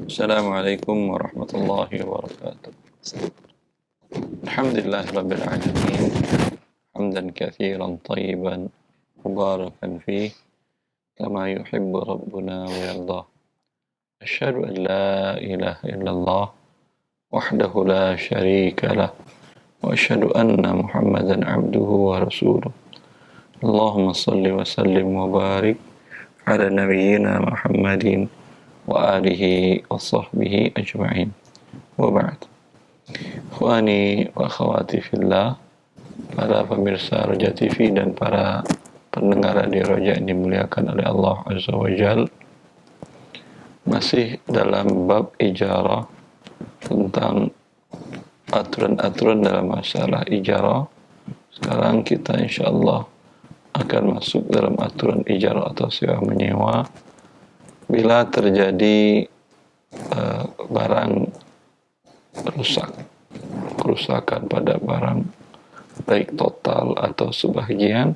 Assalamualaikum warahmatullahi wabarakatuh. Alhamdulillah rabbil alamin. Hamdan katsiran tayyiban mubarakan fih kama yuhibbu rabbuna wa yardah. Asyhadu an la ilaha illallah wahdahu la syarika lah wa asyhadu anna Muhammadan abduhu wa rasuluh. Allahumma salli wa sallim wa barik ala nabiyyina Muhammadin wa alihi wa sahbihi ajma'in. Wa ba'd. Ikhwani wa akhwati fillah, para pemirsa Roja TV dan para pendengar di Roja yang dimuliakan oleh Allah Azza wa Jal, masih dalam bab ijarah, tentang aturan-aturan dalam masalah ijarah. Sekarang kita insyaallah akan masuk dalam aturan ijarah atau sewa menyewa bila terjadi barang rusak, kerusakan pada barang baik total atau sebagian.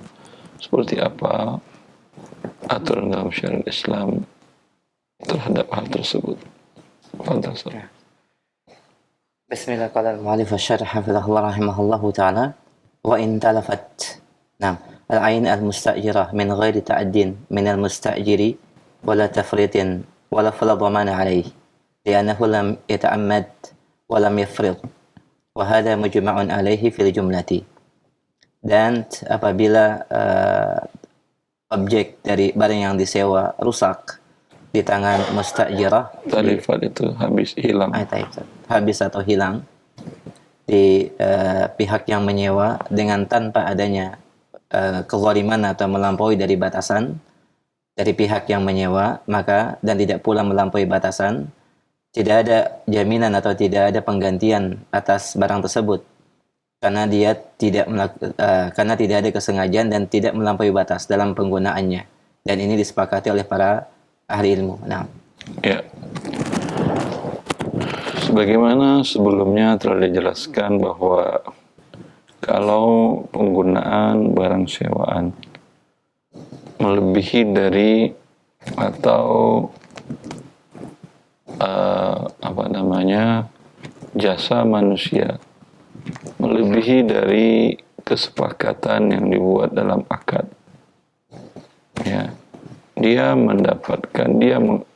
Seperti apa aturan dalam syariat Islam terhadap hal tersebut? Fadhil. Bismillah, qala al-mu'allif asy-syarih hafizahullah rahimahullahu ta'ala, wa in talafat al-ain al-mustajirah min ghairi ta'addin min al-mustajiri wala tafritin wala fala dhamana alayh li'annahu lam yata'ammad wa lam yafrid wa hadha mujma'un alayhi fil jumlati. Dan apabila objek dari barang yang disewa rusak di tangan mustajirah, Talifat itu habis, hilang. Habis atau hilang di pihak yang menyewa dengan tanpa adanya kezaliman atau melampaui dari batasan dari pihak yang menyewa, maka dan tidak pula melampaui batasan, tidak ada jaminan atau tidak ada penggantian atas barang tersebut karena dia karena tidak ada kesengajaan dan tidak melampaui batas dalam penggunaannya, dan ini disepakati oleh para ahli ilmu. Nah, ya, sebagaimana sebelumnya telah dijelaskan bahwa kalau penggunaan barang sewaan melebihi dari atau jasa manusia melebihi dari kesepakatan yang dibuat dalam akad, ya, dia mendapatkan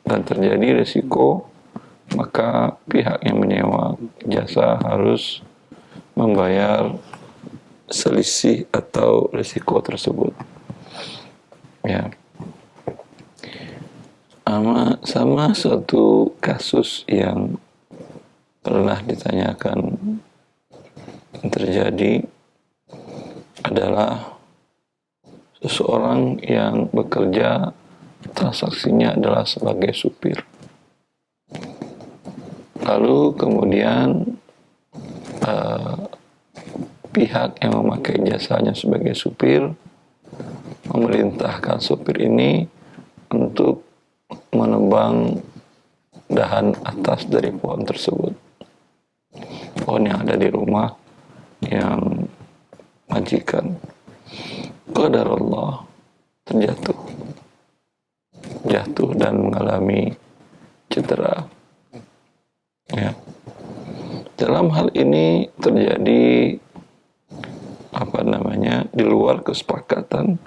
dan terjadi risiko, maka pihak yang menyewa jasa harus membayar selisih atau risiko tersebut. Ya, sama satu kasus yang pernah ditanyakan terjadi adalah seseorang yang bekerja, transaksinya adalah sebagai supir. Lalu kemudian pihak yang memakai jasanya sebagai supir memerintahkan supir ini untuk menebang dahan atas dari pohon tersebut, pohon yang ada di rumah yang majikan. Qadarullah, jatuh dan mengalami cedera. Ya, dalam hal ini terjadi di luar kesepakatan,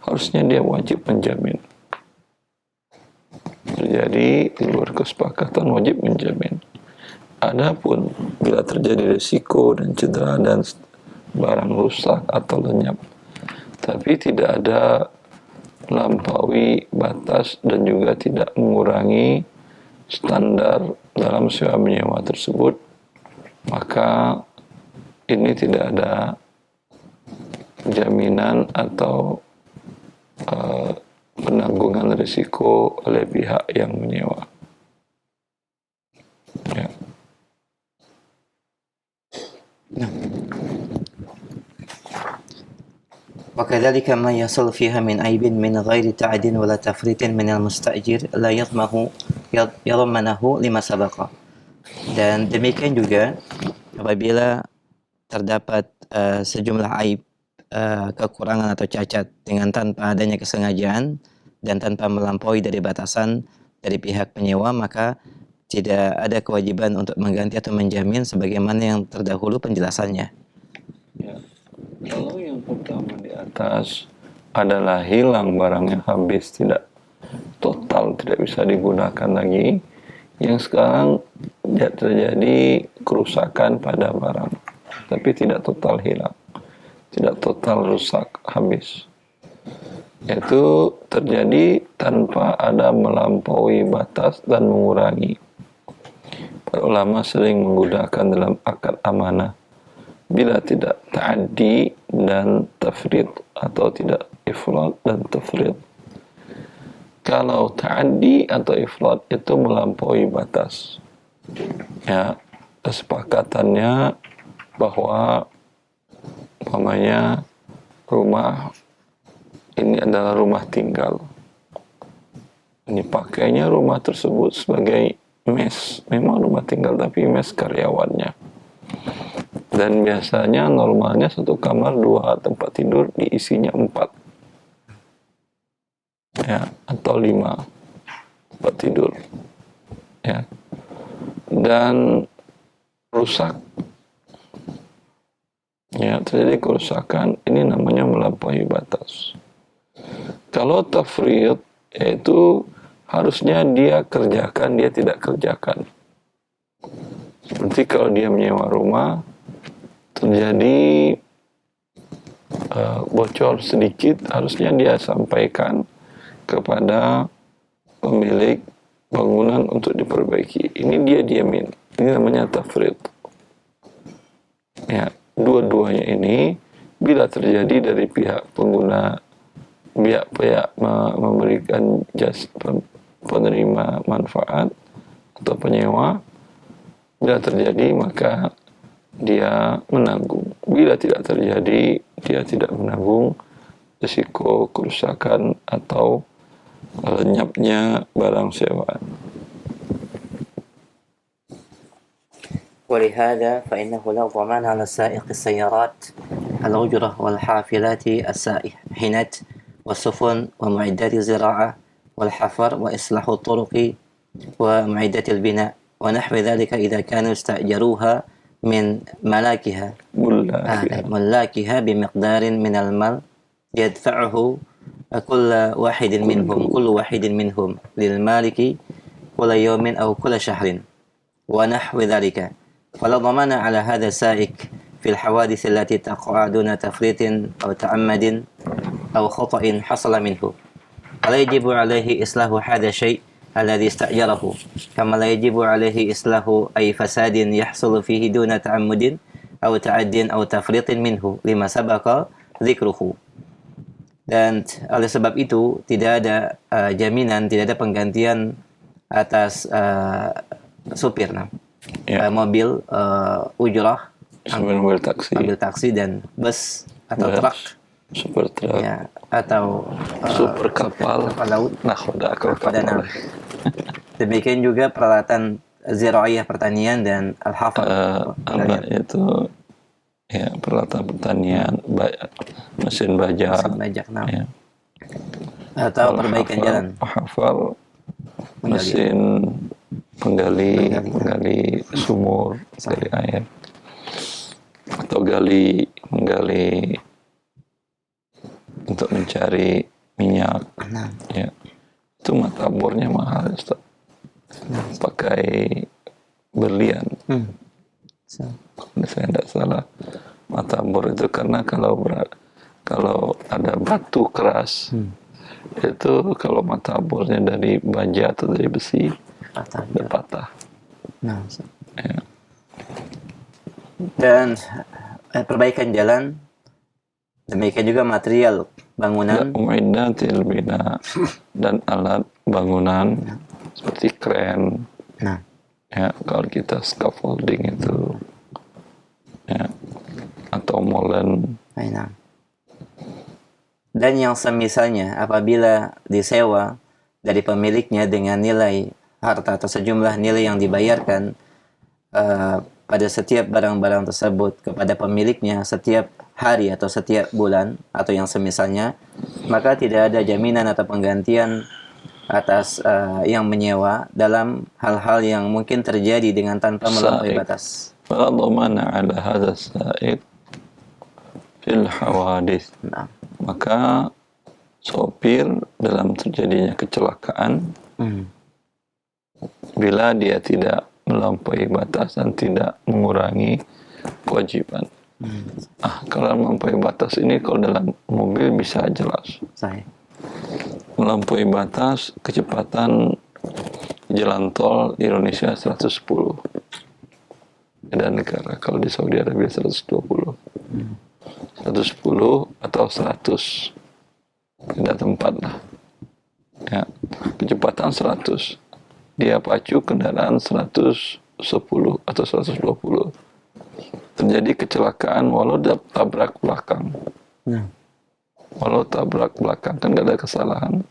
harusnya dia wajib menjamin. Terjadi di luar kesepakatan, wajib menjamin. Adapun bila terjadi risiko dan cedera dan barang rusak atau lenyap, tapi tidak ada melampaui batas dan juga tidak mengurangi standar dalam sewa menyewa tersebut, maka ini tidak ada jaminan atau penanggungan risiko oleh pihak yang menyewa. Ya. وكذلك ما يصل فيها من عيب من غير تعد ولا تفريط من المستأجر لا يضمنه لما سبق. Dan demikian juga apabila terdapat sejumlah aib, kekurangan atau cacat dengan tanpa adanya kesengajaan dan tanpa melampaui dari batasan dari pihak penyewa, maka tidak ada kewajiban untuk mengganti atau menjamin sebagaimana yang terdahulu penjelasannya. Ya. Kalau yang pertama di atas adalah hilang barangnya, habis, tidak total, tidak bisa digunakan lagi. Yang sekarang terjadi kerusakan pada barang, tapi tidak total hilang, tidak total rusak, habis. Itu terjadi tanpa ada melampaui batas dan mengurangi. Para ulama sering menggunakan dalam akad amanah bila tidak ta'addi dan tafrid, atau tidak ifrat dan tafrid. Kalau ta'addi atau ifrat itu melampaui batas, ya, kesepakatannya bahwa umpamanya rumah ini adalah rumah tinggal, ini pakainya rumah tersebut sebagai mes, memang rumah tinggal tapi mes karyawannya, dan biasanya normalnya satu kamar 2 tempat tidur, diisinya 4, ya, atau 5 tempat tidur, ya, dan rusak, ya, terjadi kerusakan, ini namanya melampaui batas. Kalau tafrid, yaitu harusnya dia kerjakan, dia tidak kerjakan. Seperti kalau dia menyewa rumah, terjadi bocor sedikit, harusnya dia sampaikan kepada pemilik bangunan untuk diperbaiki. Ini dia diamin, ini namanya tafrid. Ya, dua-duanya ini bila terjadi dari pihak pengguna, pihak memberikan jasa, penerima manfaat atau penyewa, bila terjadi maka dia menanggung. Bila tidak terjadi, dia tidak menanggung risiko kerusakan atau lenyapnya barang sewaan. ولهذا فإنه لا ضمان على سائق السيارات الأجرة والحافلات السائحنات والسفن ومعدات الزراعة والحفر وإصلاح الطرق ومعدات البناء ونحو ذلك إذا كانوا استأجروها من ملاكها بمقدار من المال يدفعه كل واحد منهم للمالك كل يوم أو كل شهر ونحو ذلك، فلا ضمان على هذا السائق في الحوادث التي تقع دون تفريط أو تعمد أو خطأ حصل منه، فلا يجب عليه إصلاح هذا الشيء الذي استأجره، كما لا يجب عليه إصلاح أي فساد يحصل فيه دون تعمد أو تعد أو تفريط منه لما سبق ذكره. Dan oleh sebab itu tidak ada jaminan, tidak ada penggantian atas supir mobil ujrah, mobil taksi dan bus atau truk, super truk, ya, atau super kapal laut, kapal. Demikian juga peralatan ziraiyah pertanian dan al-hafar, itu ya, peralatan pertanian, mesin bajak, ya. Atau perbaikan jalan, hafal, mesin penggali sumur, gali air, atau menggali untuk mencari minyak, ya. Itu matabornya mahal, Ustaz. Pakai berlian. Saya tidak salah, matabor itu karena kalau ada batu keras, itu kalau matabornya dari baja atau dari besi patah. Ya. Dan perbaikan jalan, demikian juga material bangunan, mu'iddatil bina, dan alat bangunan seperti kren. Ya, kalau kita scaffolding itu, ya, atau molen. Dan yang semisalnya apabila disewa dari pemiliknya dengan nilai harta atau sejumlah nilai yang dibayarkan pada setiap barang-barang tersebut kepada pemiliknya setiap hari atau setiap bulan atau yang semisalnya, maka tidak ada jaminan atau penggantian atas yang menyewa dalam hal-hal yang mungkin terjadi dengan tanpa melampaui Saik. batas. فلا ضمان على هذا السائق في الحوادث. Nah. Maka sopir dalam terjadinya kecelakaan, bila dia tidak melampaui batas dan tidak mengurangi kewajiban. Kalau melampaui batas ini, kalau dalam mobil bisa jelas. Sahih. Melampaui batas kecepatan jalan tol di Indonesia 110. Ada negara, kalau di Saudi Arabia 120. 110 atau 100. Tidak tempat lah. Ya, kecepatan 100. Dia pacu kendaraan 110 atau 120. Terjadi kecelakaan walau tabrak belakang. Walau tabrak belakang kan gak ada kesalahan.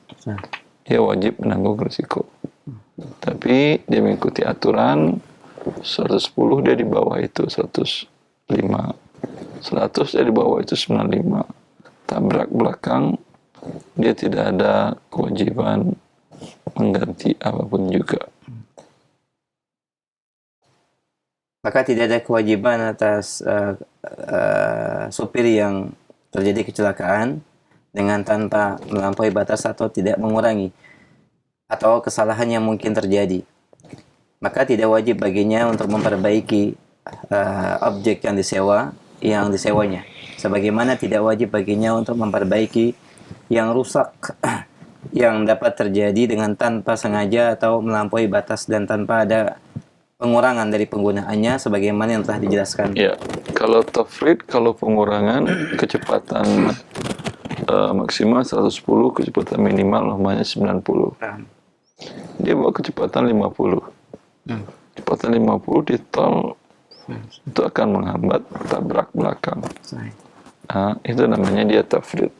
Dia wajib menanggung risiko. Tapi dia mengikuti aturan 110, dia di bawah itu 105. 100 dia di bawah itu 95. Tabrak belakang, dia tidak ada kewajiban mengganti apapun juga. Maka tidak ada kewajiban atas supir yang terjadi kecelakaan dengan tanpa melampaui batas atau tidak mengurangi, atau kesalahan yang mungkin terjadi. Maka tidak wajib baginya untuk memperbaiki objek yang disewanya. Sebagaimana tidak wajib baginya untuk memperbaiki yang rusak yang dapat terjadi dengan tanpa sengaja atau melampaui batas dan tanpa ada pengurangan dari penggunaannya sebagaimana yang telah dijelaskan. Ya, kalau tafrid, kalau pengurangan kecepatan maksimal 110, kecepatan minimal namanya 90. Dia bawa kecepatan 50. Kecepatan 50 di tol itu akan menghambat tabrak belakang. Itu namanya dia tafrid.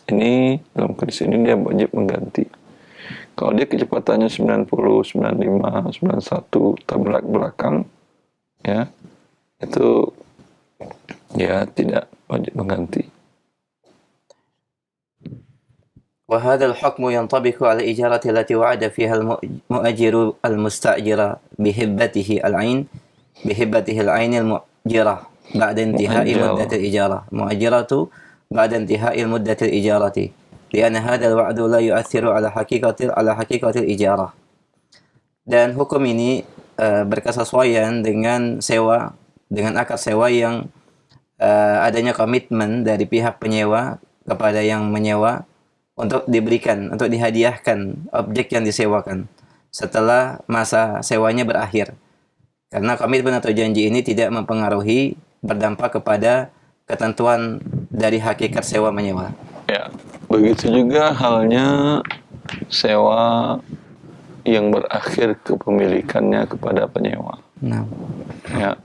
Ini dalam kondisi ini dia wajib mengganti. Kalau dia kecepatannya 90, 95, 91 tabrak belakang, ya, itu ya tidak wajib mengganti. وهذا الحكم ينطبق على الإجارة التي وعد فيها المؤجر المستأجر بهبته العين المؤجرة بعد انتهاء مدة الإجارة مؤجرة بعد انتهاء مدة الإجارة لأن هذا الوعد لا يؤثر على حقيقة الإجارة. Dan hukum ini berkesesuaian dengan akad sewa yang adanya komitmen dari pihak penyewa kepada yang menyewa untuk dihadiahkan objek yang disewakan setelah masa sewanya berakhir. Karena komitmen atau janji ini tidak mempengaruhi, berdampak kepada ketentuan dari hakikat sewa menyewa. Ya, begitu juga halnya sewa yang berakhir kepemilikannya kepada penyewa. Ya,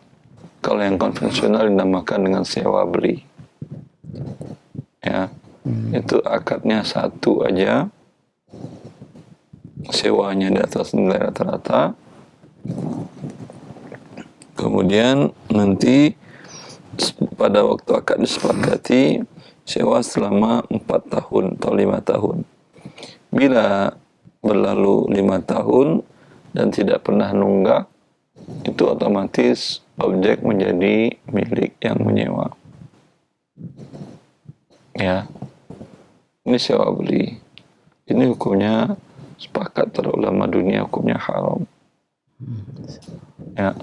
kalau yang konvensional dinamakan dengan sewa beli. Ya, itu akadnya satu aja, sewanya di atas nilai rata-rata. Kemudian nanti pada waktu akad disepakati sewa selama 4 tahun atau 5 tahun. Bila berlalu 5 tahun dan tidak pernah nunggak, itu otomatis objek menjadi milik yang menyewa. Ya, ini sewa beli. Ini hukumnya sepakat para ulama dunia, hukumnya haram. Ya,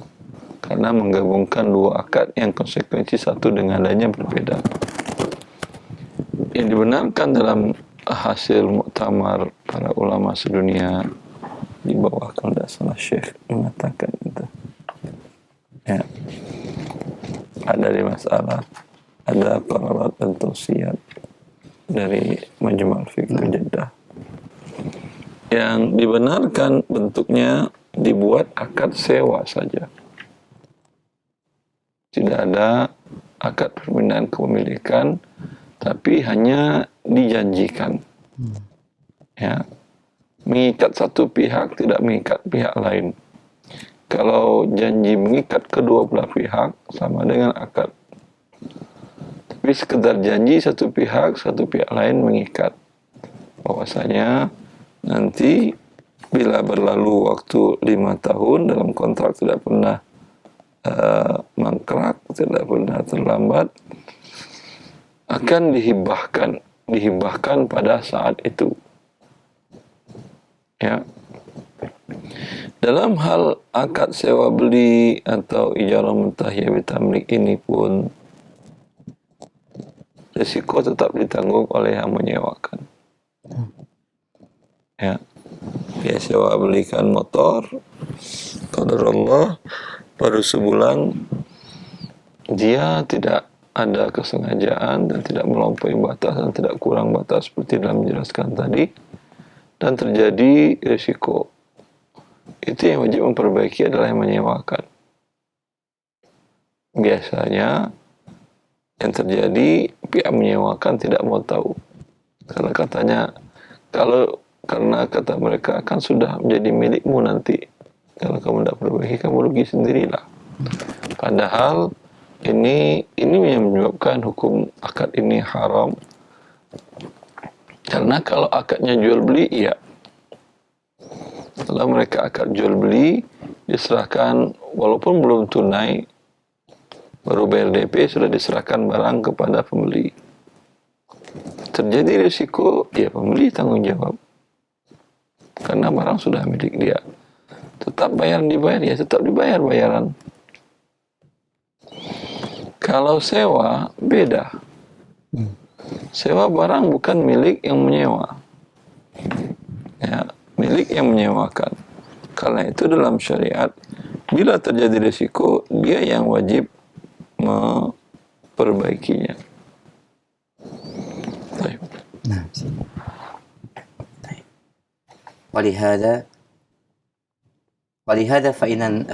karena menggabungkan dua akad yang konsekuensi satu dengan lainnya berbeda. Yang dibenarkan dalam hasil muktamar para ulama sedunia di bawah kalau tidak salah Syekh mengatakan itu. Ya, ada di masalah, ada qararat dan tausiat dari Majma' al-Fiqh Jeddah. Yang dibenarkan bentuknya dibuat akad sewa saja. Tidak ada akad perpindahan kepemilikan, tapi hanya dijanjikan. Ya, mengikat satu pihak, tidak mengikat pihak lain. Kalau janji mengikat kedua belah pihak, sama dengan akad. Tapi sekedar janji satu pihak lain mengikat. Bahwasanya nanti bila berlalu waktu 5 tahun dalam kontrak tidak pernah mangkrak, tidak pernah terlambat, akan dihibahkan pada saat itu. Ya. Dalam hal akad sewa beli atau ijarah muntahiyah bitamlik ini pun risiko tetap ditanggung oleh yang menyewakan. Ya. Dia sewa belikan motor, qadarullah baru sebulan, dia tidak ada kesengajaan dan tidak melampaui batas dan tidak kurang batas seperti dalam menjelaskan tadi, dan terjadi risiko. Itu yang wajib memperbaiki adalah yang menyewakan. Biasanya yang terjadi pihak menyewakan tidak mau tahu, karena katanya karena kata mereka akan sudah menjadi milikmu nanti. Kalau kamu tidak perbaiki, kamu rugi sendirilah. Padahal ini yang menyebabkan hukum akad ini haram. Karena kalau akadnya jual beli, iya. Kalau mereka akad jual beli, diserahkan walaupun belum tunai, baru bayar DP sudah diserahkan barang kepada pembeli. Terjadi risiko, ya pembeli tanggung jawab. Karena barang sudah milik dia. Tetap bayar dibayar, ya tetap dibayar bayaran. Kalau sewa, beda. Sewa barang bukan milik yang menyewa. Ya, milik yang menyewakan. Karena itu dalam syariat, bila terjadi risiko, dia yang wajib memperbaikinya. Baik. Nah, ولهذا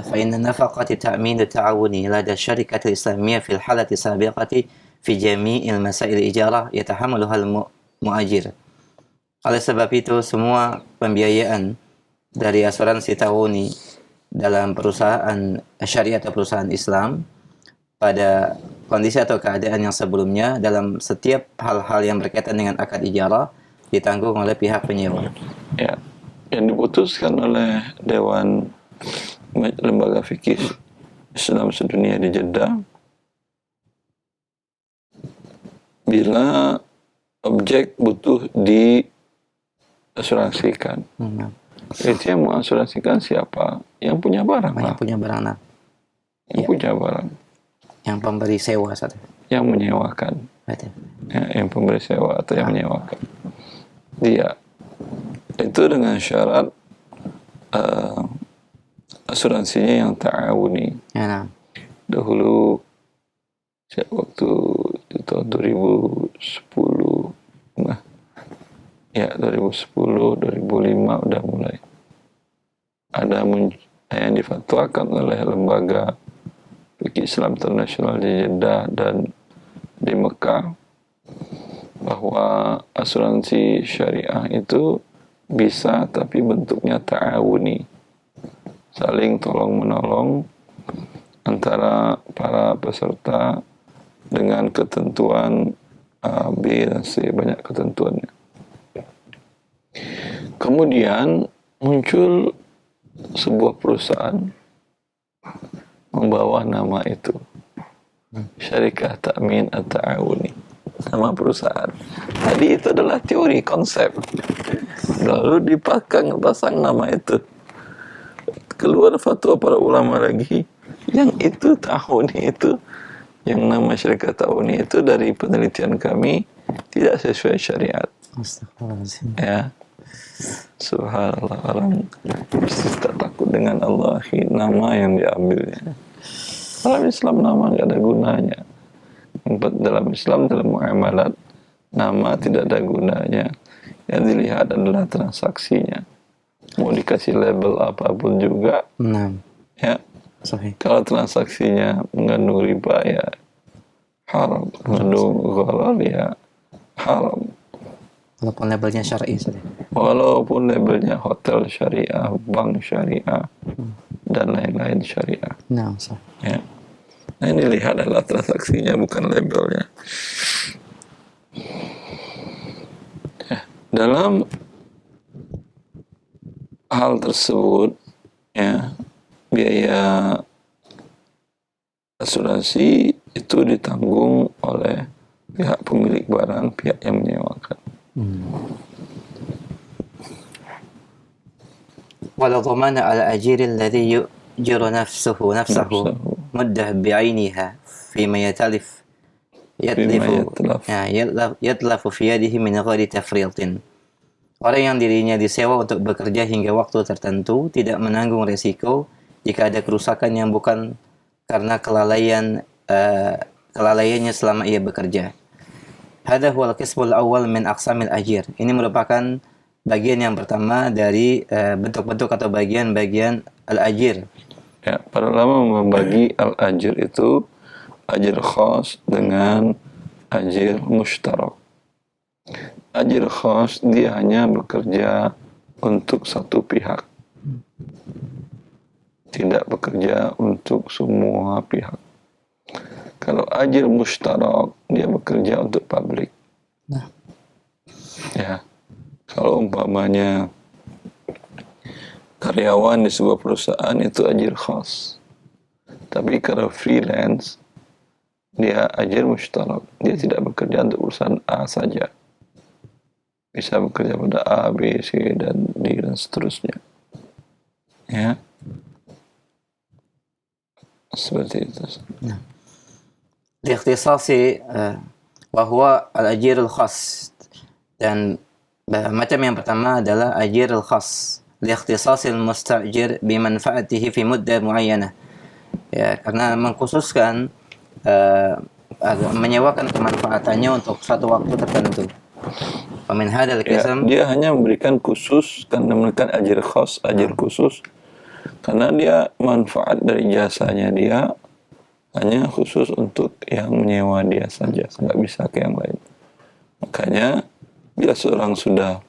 فإن النفقة التأمين التعاوني لدى الشركة الإسلامية في الحالة السابقة في جميع المسائل الإجارة يتحملها المؤجر. Oleh sebab itu, semua pembiayaan dari asuransi tawuni dalam perusahaan syariah atau perusahaan Islam pada kondisi atau keadaan yang sebelumnya, dalam setiap hal-hal yang berkaitan dengan akad ijarah ditanggung oleh pihak penyewa. Ya, yang diputuskan oleh Dewan Lembaga Fikih Islam Sedunia di Jeddah, bila objek butuh diasuransikan, itu yang mengasuransikan siapa? Yang punya barang lah. Yang punya barang, nah. Yang punya barang. Yang pemberi sewa saja. Yang menyewakan. Ya, yang pemberi sewa atau yang menyewakan. Dia. Itu dengan syarat asuransinya yang ta'awuni. Ya, nah. Dahulu waktu itu tahun 2010, nah, ya 2010, 2005 udah mulai ada yang difatwakan oleh lembaga fikih Islam internasional di Jeddah dan di Mekah, bahwa asuransi syariah itu bisa tapi bentuknya ta'awuni, saling tolong-menolong antara para peserta dengan ketentuan A, B, dan C, banyak ketentuannya. Kemudian muncul sebuah perusahaan membawa nama itu, Syarikah Ta'min At-Ta'awuni, nama perusahaan. Tadi itu adalah teori, konsep. Lalu dipasang nama itu. Keluar fatwa para ulama lagi, yang itu Ta'awuni itu, yang nama Syarikah Ta'awuni itu dari penelitian kami tidak sesuai syariat. Astagfirullahaladzim. Ya, subhanallah, orang mesti tak takut dengan Allah, nama yang diambilnya. Dalam Islam nama tidak ada gunanya. Dalam Islam, dalam muamalat, nama tidak ada gunanya. Yang dilihat adalah transaksinya. Mau dikasih label apapun juga, ya. Sahih. Kalau transaksinya mengandung riba, ya haram. Mengandung gharar, ya haram. Walaupun labelnya syar'i saja. Walaupun labelnya hotel syariah, bank syariah, dan lain-lain syariah. Nah, sahih. Ya. Nah, ini lihat adalah transaksinya, bukan labelnya. Ya. Dalam hal tersebut, ya, biaya asuransi itu ditanggung oleh pihak pemilik barang, pihak yang menyewakan. ولا ضمان على أجير الذي يؤجر نفسه نفسه. مدة بعينها فيما يتلف يتلف في يده من غير تفريط. Orang yang dirinya disewa untuk bekerja hingga waktu tertentu tidak menanggung resiko jika ada kerusakan yang bukan karena kelalaiannya selama ia bekerja. Hadha huwal qismul awal min aqsamil ajir. Ini merupakan bagian yang pertama dari bentuk-bentuk atau bagian-bagian al-ajir. Ya, para ulama membagi al-ajir itu ajir khas dengan ajir mushtarak. Ajir khas dia hanya bekerja untuk satu pihak, tidak bekerja untuk semua pihak. Kalau ajir mushtarak dia bekerja untuk publik. Ya, kalau umpamanya karyawan di sebuah perusahaan itu ajir khas. Tapi kalau freelance dia ajir mushtarak, dia tidak bekerja untuk perusahaan A saja. Bisa bekerja pada A, B, C, dan D, dan seterusnya. Ya. Seperti itu. Liikhtisasi wa huwa al-ajir al-khas. Dan macam yang pertama adalah ajir al-khas. Liikhtisasi al-mustajir bimanfaatihi fi muddah muayyanah. Ya, karena mengkhususkan menyewakan kemanfaatannya untuk suatu waktu tertentu. Pamin hadal qism, dia hanya memberikan khusus, karena memberikan ajir khas, ajir khusus, karena dia manfaat dari jasanya dia hanya khusus untuk yang menyewa dia saja, nggak bisa ke yang lain. Makanya bila seorang sudah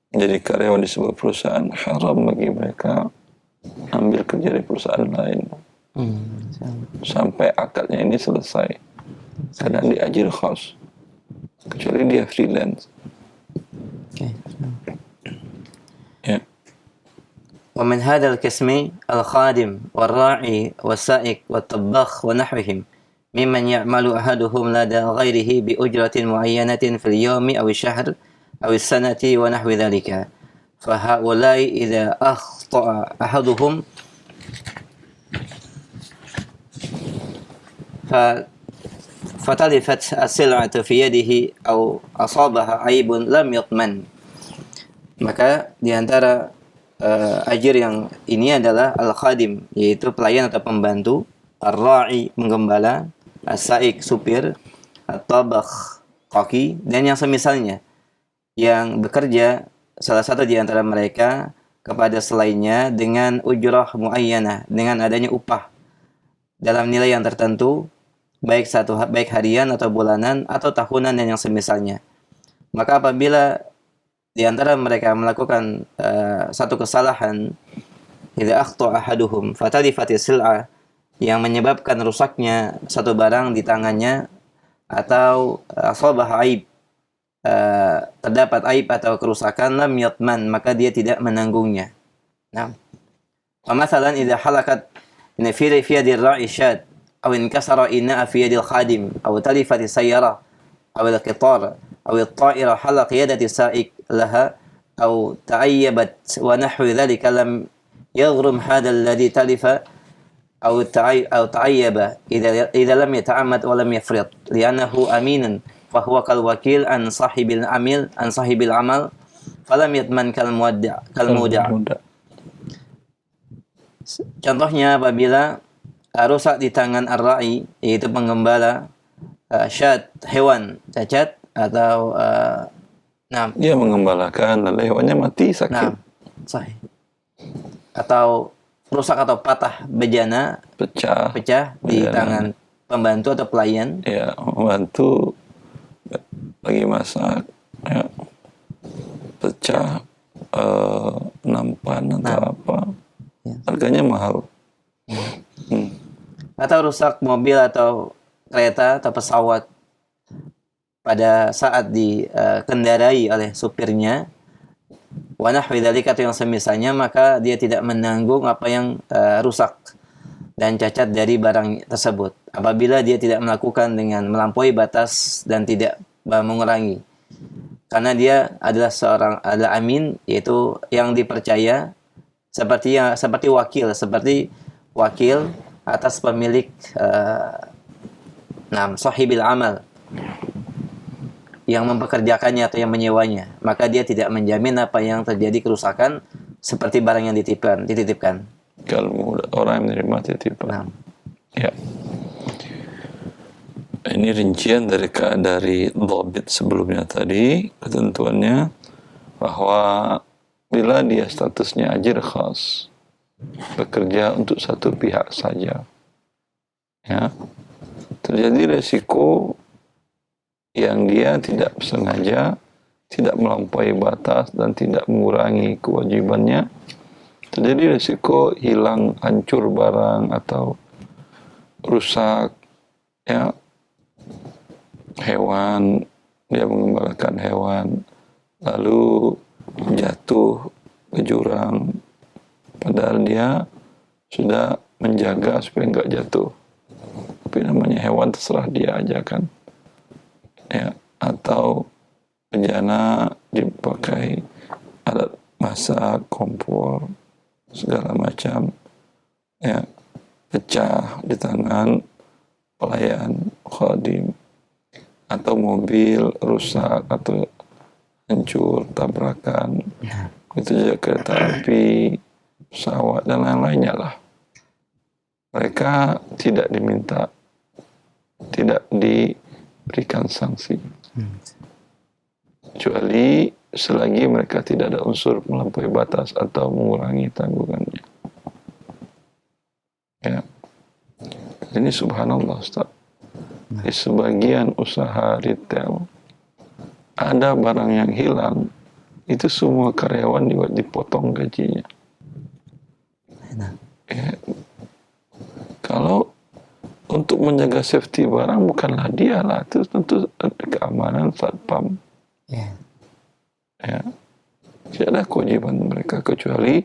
menjadi karyawan di sebuah perusahaan, haram bagi mereka ambil kerja di perusahaan lain sampai akadnya ini selesai, karena dia ajir khas, kecuali dia freelance. Ya. ومن هذا القسم الخادم والراعي والسائق والطباخ ونحوهم ممن يعمل أحدهم لدى غيره بأجرة معينة في اليوم أو الشهر أو السنة ونحو ذلك. فهؤلاء إذا أخطأ أحدهم فتلفت السلعة في يده أو أصابها عيب لم يضمن. Maka di antara ajir yang ini adalah al-khadim, yaitu pelayan atau pembantu, ar-ra'i menggembala, as-saik supir, at-tabakh koki, dan yang semisalnya yang bekerja salah satu di antara mereka kepada selainnya dengan ujrah muayyanah, dengan adanya upah dalam nilai yang tertentu, baik harian atau bulanan atau tahunan dan yang semisalnya. Maka apabila di antara mereka melakukan satu kesalahan, idza akhta ahaduhum fatalifati sil'ah, yang menyebabkan rusaknya satu barang di tangannya, atau asabah aib, terdapat aib atau kerusakan, lam yatman, maka dia tidak menanggungnya. Nah, masalan idza halakat fi yadi ar-ra'i syad aw inkasara ina'a fi yadi al-khadim aw talifati sayyara aw al-qitar aw at-ta'ira halaq yadati sa'ik laha أو تعيبت ونحو ذلك لم يغرم هذا الذي تلف أو تعيب إذا لم يتعمد ولم يفرط لأنه أمين فهو كالوكيل عن صاحب العمل فلم يضمن كالمودع. Contohnya apabila rusak di tangan ar-ra'i, yaitu penggembala, syad, hewan cacat, atau dia mengembalakan lalu hewannya mati sakit, sahih, atau rusak atau patah bejana, pecah di tangan pembantu atau pelayan, ya, membantu lagi masak, ya, pecah nampan atau apa, harganya mahal. Atau rusak mobil atau kereta atau pesawat pada saat dikendarai oleh supirnya, wa nahwi dzalika atau yang semisalnya, maka dia tidak menanggung apa yang rusak dan cacat dari barang tersebut apabila dia tidak melakukan dengan melampaui batas dan tidak mengurangi, karena dia adalah amin, yaitu yang dipercaya, seperti wakil atas pemilik sahibil amal yang mempekerjakannya atau yang menyewanya, maka dia tidak menjamin apa yang terjadi kerusakan seperti barang yang dititipkan. Kalau orang yang menerima titipan. Nah, Ya. Ini rincian dari dhabit sebelumnya tadi, ketentuannya bahwa bila dia statusnya ajir khas, bekerja untuk satu pihak saja, ya, terjadi resiko yang dia tidak sengaja, tidak melampaui batas dan tidak mengurangi kewajibannya, terjadi resiko hilang, hancur barang atau rusak, ya, hewan, dia mengembalakan hewan lalu jatuh ke jurang padahal dia sudah menjaga supaya enggak jatuh, tapi namanya hewan terserah dia aja kan, ya. Atau bejana dipakai alat masak, kompor, segala macam, ya, pecah di tangan pelayan khadim, atau mobil rusak atau hancur tabrakan, itu juga kereta api, pesawat dan lain-lainnya lah, mereka tidak diberikan sanksi kecuali selagi mereka tidak ada unsur melampaui batas atau mengurangi tanggungannya, ya. Ini subhanallah Ustaz, di sebagian usaha retail ada barang yang hilang, itu semua karyawan dipotong gajinya, ya. Kalau untuk menjaga safety barang bukanlah dia lah, itu tentu keamanan satpam, ya. Tidak ada kewajiban mereka kecuali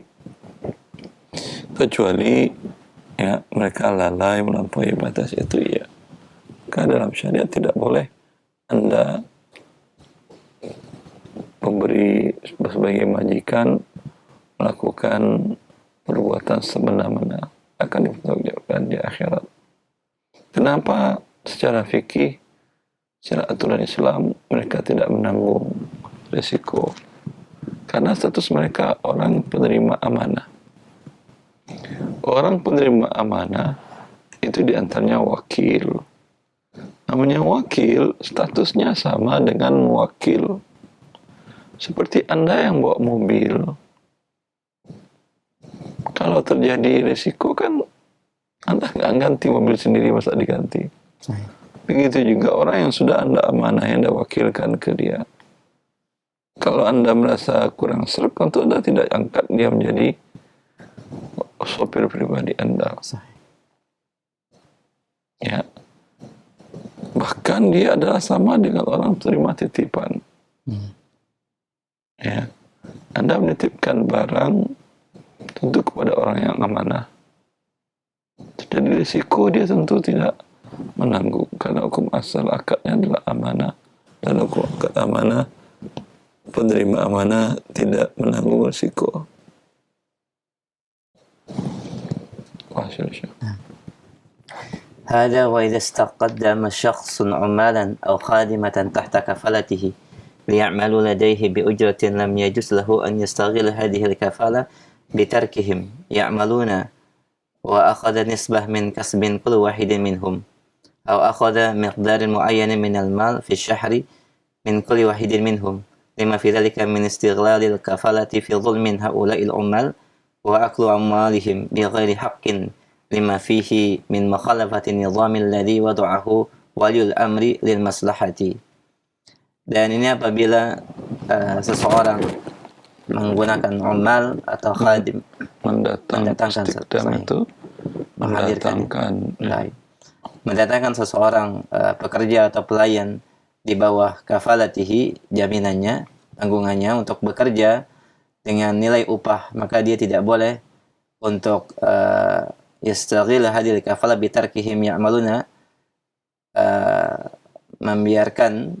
ya mereka lalai melampaui batas itu, ya. Karena dalam syariat tidak boleh Anda memberi sebagai majikan melakukan perbuatan semena-mena, akan dipertanggungjawabkan di akhirat. Kenapa secara fikih, secara aturan Islam mereka tidak menanggung risiko? Karena status mereka orang penerima amanah. Orang penerima amanah itu diantaranya wakil. Namanya wakil, statusnya sama dengan wakil. Seperti Anda yang bawa mobil, kalau terjadi risiko kan Anda nggak ganti mobil sendiri, masa diganti. Begitu juga orang yang sudah Anda amanah, yang Anda wakilkan ke dia. Kalau Anda merasa kurang serp, tentu Anda tidak angkat dia menjadi sopir pribadi Anda. Ya. Bahkan dia adalah sama dengan orang terima titipan. Ya. Anda menitipkan barang tentu kepada orang yang amanah. Jadi risiko dia tentu tidak menanggung, karena hukum asal akadnya adalah amanah. Dan hukum akad amanah, penerima amanah tidak menanggung risiko. هذا وإذا استقدم شخص عمالا أو خادمة تحت كفالته ليعملوا لديه بأجرة لم يجوز له أن يستغل هذه الكفالة بتركهم يعملون وأخذ نسبة من كسب كل واحد منهم أو أخذ مقدار معين من المال في الشهر من كل واحد منهم لما في ذلك من استغلال الكفالة في ظلم هؤلاء العمال وأكل أموالهم بغير حق لما فيه من مخالفة النظام الذي وضعه ولي الأمر للمصلحة. Dan ini apabila seseorang menggunakan umal atau khadim, mendatangkan seseorang pekerja atau pelayan di bawah kafalatihi, jaminannya, tanggungannya untuk bekerja dengan nilai upah, maka dia tidak boleh untuk yastaghil hadil kafala bitarkihim ya'maluna, membiarkan,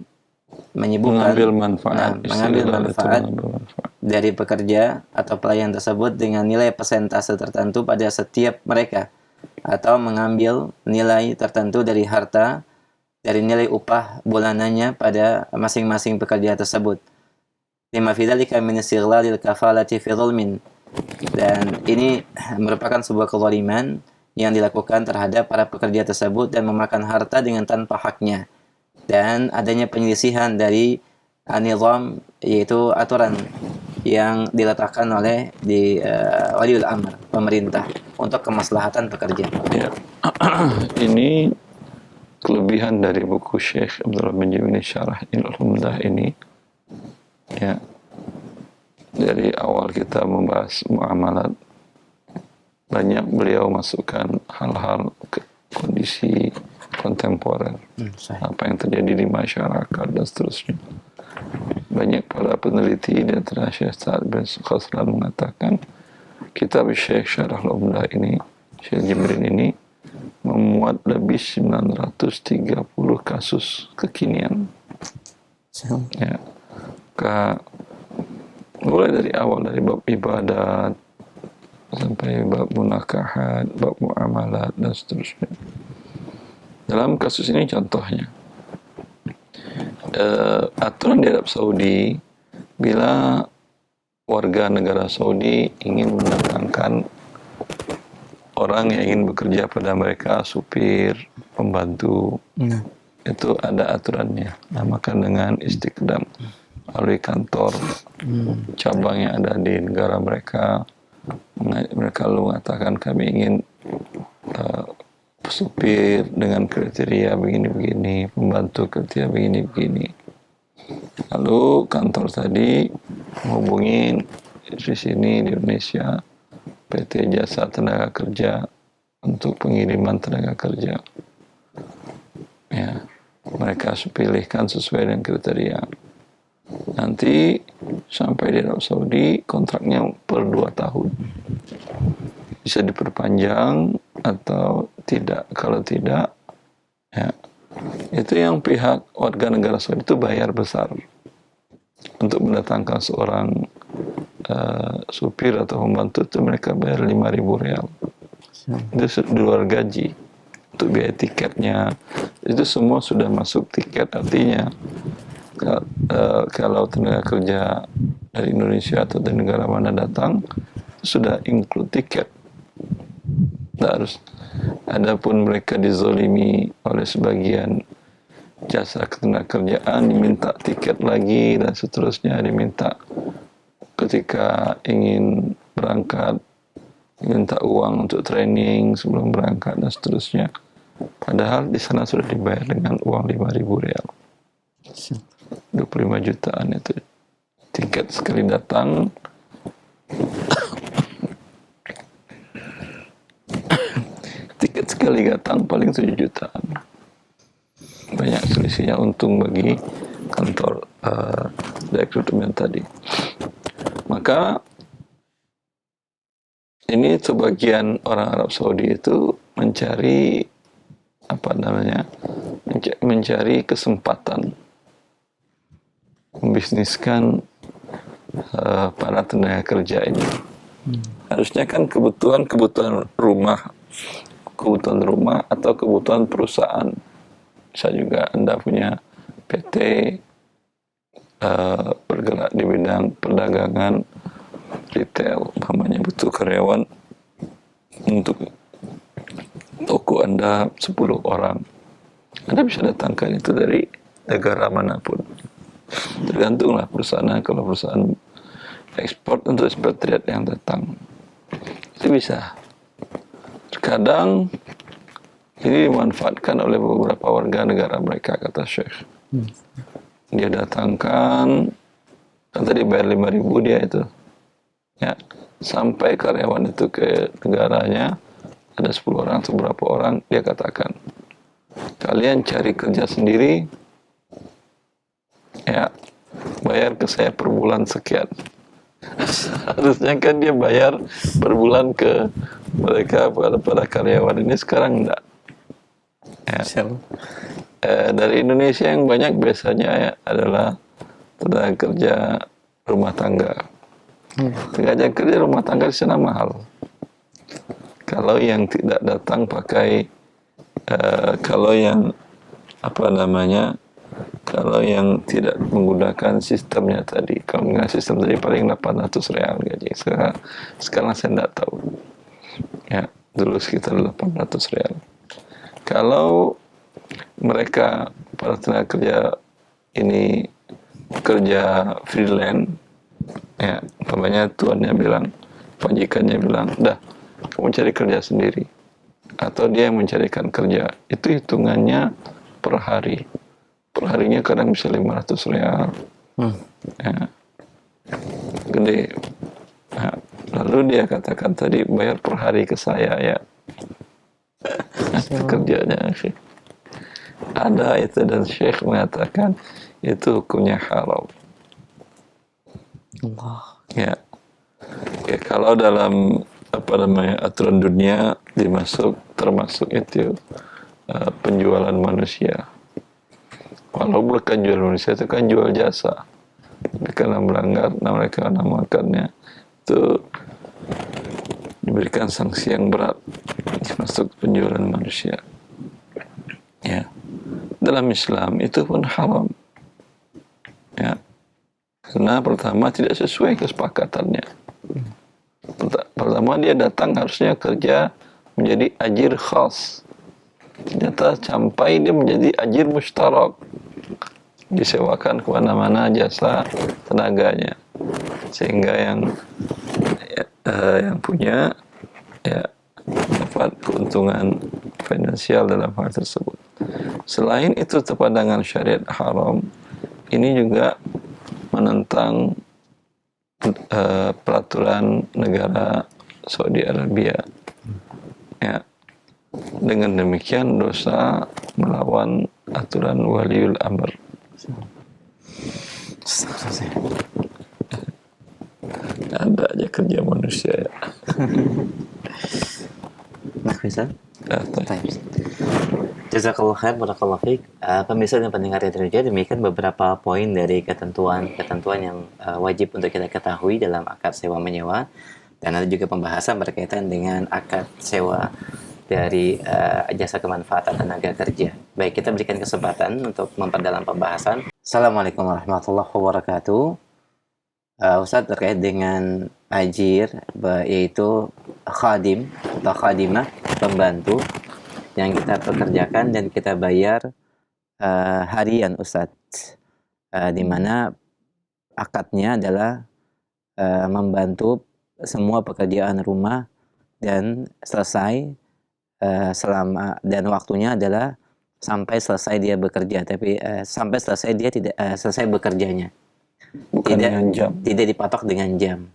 menyibukkan, mengambil manfaat, mengambil istilah itu manfaat mengambil manfaat. dari pekerja atau pelayan tersebut dengan nilai persentase tertentu pada setiap mereka, atau mengambil nilai tertentu dari harta dari nilai upah bulanannya pada masing-masing pekerja tersebut. Lima fi dzalika min istighlalil kafalati fi dhulmin, dan ini merupakan sebuah kezaliman yang dilakukan terhadap para pekerja tersebut dan memakan harta dengan tanpa haknya, dan adanya penyelisihan dari nizam, yaitu aturan yang diletakkan oleh waliul amr, pemerintah, untuk kemaslahatan pekerja. Ya. Ini kelebihan dari buku Syekh Abdullah bin Jami Syarah Al-Umdah ini. Ya. Dari awal kita membahas muamalat, banyak beliau masukkan hal-hal kondisi kontemporer, apa yang terjadi di masyarakat dan seterusnya. Banyak para peneliti di antara Syekh Sa'ad bin Khasran mengatakan kitab Syekh Syarah Al-Umdah ini, Syekh Jibrin ini, memuat lebih 930 kasus kekinian. Ya. Mulai dari awal, dari bab ibadat sampai bab munakahat, bab muamalat dan seterusnya. Dalam kasus ini contohnya, aturan di Arab Saudi, bila warga negara Saudi ingin mendatangkan orang yang ingin bekerja pada mereka, supir, pembantu, itu ada aturannya, namakan dengan istiqdam, melalui kantor cabang yang ada di negara mereka. Mereka lalu mengatakan kami ingin supir dengan kriteria begini-begini, pembantu kriteria begini-begini. Lalu kantor tadi menghubungi di sini di Indonesia PT Jasa Tenaga Kerja untuk pengiriman tenaga kerja. Ya, mereka pilihkan sesuai dengan kriteria. Nanti sampai di Arab Saudi kontraknya per 2 tahun. Bisa diperpanjang atau tidak. Kalau tidak, ya, itu yang pihak warga negara Saudi itu bayar besar untuk mendatangkan seorang supir atau pembantu, itu mereka bayar 5.000 rial. Itu di luar gaji. Untuk biaya tiketnya, itu semua sudah masuk tiket. Artinya kalau tenaga kerja dari Indonesia atau dari negara mana datang, sudah include tiket. Tidak harus. Adapun mereka dizolimi oleh sebagian jasa ketenagakerjaan, diminta tiket lagi dan seterusnya, diminta ketika ingin berangkat, diminta uang untuk training sebelum berangkat dan seterusnya. Padahal di sana sudah dibayar dengan uang 5.000 rial. 25 jutaan itu tiket sekali datang. Tiket sekali datang paling 7 jutaan. Banyak selisihnya, untung bagi kantor rekrutmen tadi. Maka ini sebagian orang Arab Saudi itu mencari mencari kesempatan membisniskan para tenaga kerja ini. Harusnya kan kebutuhan rumah atau kebutuhan perusahaan. Bisa juga Anda punya PT bergerak di bidang perdagangan retail, umpamanya butuh karyawan untuk toko Anda 10 orang. Anda bisa datangkan itu dari negara manapun. Tergantunglah perusahaan. Kalau perusahaan ekspor, untuk ekspatriat yang datang itu bisa. Terkadang ini dimanfaatkan oleh beberapa warga negara mereka, kata Syekh. Dia datangkan, kan tadi bayar 5.000 dia itu. Ya, sampai karyawan itu ke negaranya, ada 10 orang atau berapa orang, dia katakan, kalian cari kerja sendiri, ya, bayar ke saya per bulan sekian. Harusnya kan dia bayar per bulan ke mereka, para karyawan. Ini sekarang enggak. Ya. Dari Indonesia yang banyak biasanya ya, adalah tenaga kerja rumah tangga. Tenaga kerja rumah tangga di sana mahal. Kalau yang tidak datang pakai, kalau yang apa namanya, kalau yang tidak menggunakan sistemnya tadi, kalau menggunakan sistem tadi paling 800 real gaji. Sekarang saya tidak tahu. Ya, dulu sekitar 800 real. Kalau mereka para tenaga kerja ini kerja freelance, ya, umpamanya tuannya bilang, majikannya bilang, dah, kamu cari kerja sendiri, atau dia yang mencarikan kerja, itu hitungannya per hari. Per harinya kadang bisa 500 real. Ya, gede. Nah, lalu dia katakan tadi bayar per hari ke saya, ya. Kerjanya sih ada itu, dan Syekh mengatakan itu hukumnya haram. Allah. Ya, kalau dalam apa namanya aturan dunia termasuk itu penjualan manusia. Walau bukan jual manusia, itu kan jual jasa. Karena melanggar, mereka namakannya itu diberikan sanksi yang berat, termasuk penjualan manusia. Ya, dalam Islam itu pun haram. Ya, karena pertama tidak sesuai kesepakatannya. Pertama dia datang harusnya kerja menjadi ajir khas. Ternyata sampai dia menjadi ajir mustarak, disewakan kemana-mana jasa tenaganya, sehingga yang punya ya dapat keuntungan finansial dalam hal tersebut. Selain itu, terpandangan syariat haram ini juga menentang peraturan negara Saudi Arabia. Ya, dengan demikian dosa melawan aturan waliul amr. Ada aja kerja manusia, ya. Nah, bisa? Jazakallah khair, barakallahu fiik. Pemirsa dan pendengar Radio, demikian beberapa poin dari ketentuan yang wajib untuk kita ketahui dalam akad sewa menyewa, dan ada juga pembahasan berkaitan dengan akad sewa dari jasa kemanfaatan tenaga kerja. Baik, kita berikan kesempatan untuk memperdalam pembahasan. Assalamualaikum warahmatullahi wabarakatuh. Ustaz, terkait dengan ajir, yaitu khadim atau khadimah, pembantu yang kita pekerjakan dan kita bayar harian, Ustaz, di mana akadnya adalah membantu semua pekerjaan rumah dan selesai selama, dan waktunya adalah sampai selesai dia bekerja, tapi sampai selesai dia tidak selesai bekerjanya. Bukan dengan jam. Tidak dipatok dengan jam.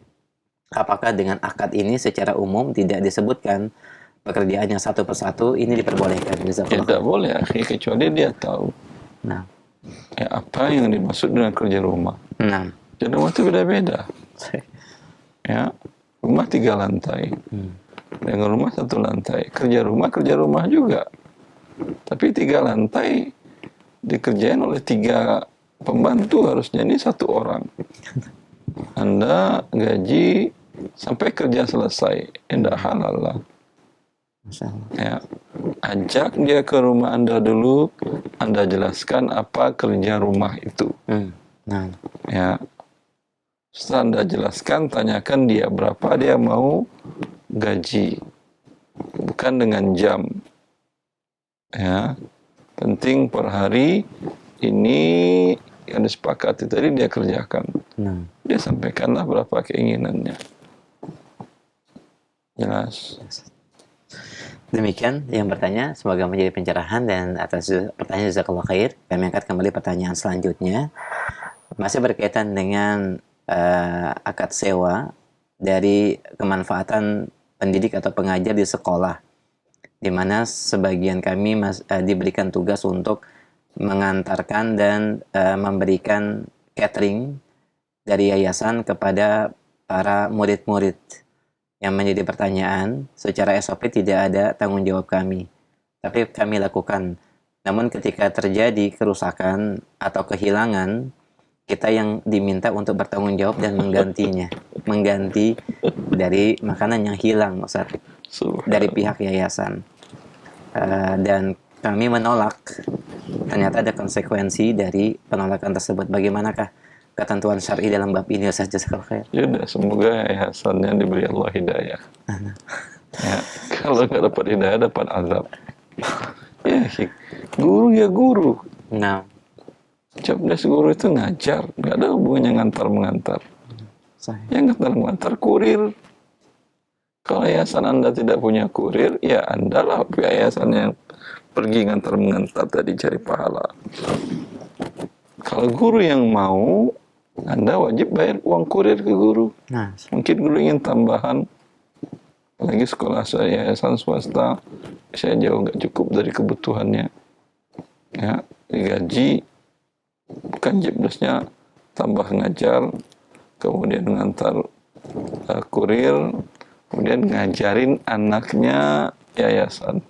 Apakah dengan akad ini secara umum tidak disebutkan pekerjaannya satu persatu ini diperbolehkan? Tidak boleh, kecuali dia tahu. Nah, ya, apa yang dimaksud dengan kerja rumah. nah, Kerja rumah itu beda-beda. Ya, rumah 3 lantai, dengan rumah 1 lantai. Kerja rumah juga. Tapi 3 lantai dikerjain oleh 3 pembantu, harusnya ini 1 orang. Anda gaji sampai kerja selesai, tidak halal lah. Ya, ajak dia ke rumah Anda dulu, Anda jelaskan apa kerja rumah itu. Nah, ya, setelah Anda jelaskan, tanyakan dia berapa dia mau gaji, bukan dengan jam. Ya, penting per hari ini yang disepakati tadi dia kerjakan. nah. Dia sampaikanlah berapa keinginannya. Jelas. Demikian yang bertanya, semoga menjadi pencerahan, dan atas pertanyaan jazakallahu khair. Kami angkat kembali pertanyaan selanjutnya. Masih berkaitan dengan akad sewa dari kemanfaatan pendidik atau pengajar di sekolah, di mana sebagian kami diberikan tugas untuk mengantarkan dan memberikan catering dari yayasan kepada para murid-murid yang menjadi pertanyaan, secara SOP tidak ada tanggung jawab kami, tapi kami lakukan. Namun ketika terjadi kerusakan atau kehilangan, kita yang diminta untuk bertanggung jawab dan menggantinya, mengganti dari makanan yang hilang, Ustaz, dari pihak yayasan. Dan kami menolak. Ternyata ada konsekuensi dari penolakan tersebut. Bagaimanakah ketentuan syar'i dalam bab ini, Ustaz? Jazakallahu khair. Ya udah, semoga yayasannya diberi Allah hidayah. Ya, kalau nggak dapat hidayah, dapat azab. Ya, guru ya guru. Nah, Jobdesk guru itu ngajar, nggak ada hubungannya ngantar-mengantar. Yang ngantar-mengantar kurir. Kalau yayasan Anda tidak punya kurir, ya Anda lah yayasan yang pergi ngantar-mengantar tadi cari pahala. Kalau guru yang mau, Anda wajib bayar uang kurir ke guru. nah, Mungkin guru ingin tambahan, apalagi sekolah saya yayasan swasta, saya jauh nggak cukup dari kebutuhannya. Ya, digaji, bukan jobdesknya tambah ngajar, kemudian ngantar kurir, kemudian ngajarin anaknya yayasan.